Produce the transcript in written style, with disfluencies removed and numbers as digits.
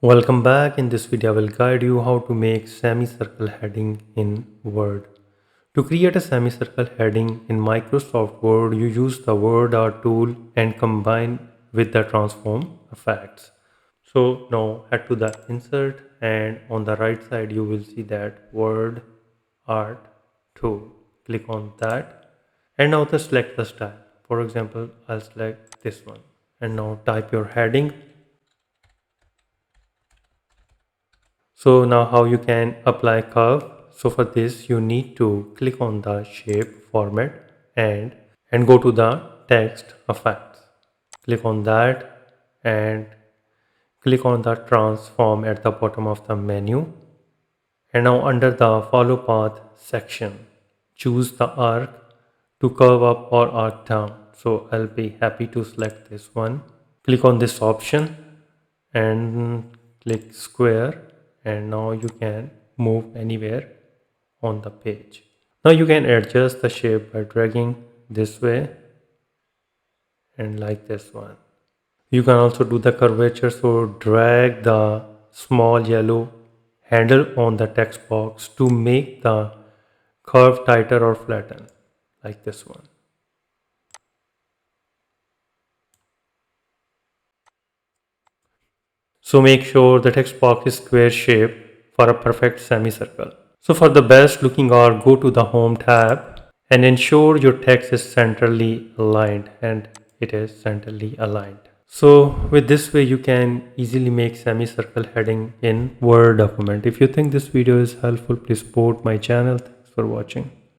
Welcome back. In this video, I will guide you how to make semicircle heading in Word. To create a semicircle heading in Microsoft Word, you use the Word Art tool and combine with the transform effects. So now head to the insert and on the right side you will see that Word Art tool. Click on that and now just select the style. For example, I'll select this one and now type your heading. So now how you can apply curve. So for this you need to click on the shape format and go to the text effects. Click on that and click on the transform at the bottom of the menu. And now under the follow path section, choose the arc to curve up or arc down. So I'll be happy to select this one. Click on this option and click square and now you can move anywhere on the page. Now you can adjust the shape by dragging this way and like this one. You can also do the curvature, so drag the small yellow handle on the text box to make the curve tighter or flatten like this one. So make sure the text box is square shape for a perfect semicircle. So for the best looking art, go to the Home tab and ensure your text is centrally aligned, and it is centrally aligned. So with this way you can easily make semicircle heading in Word document. If you think this video is helpful, please support my channel. Thanks for watching.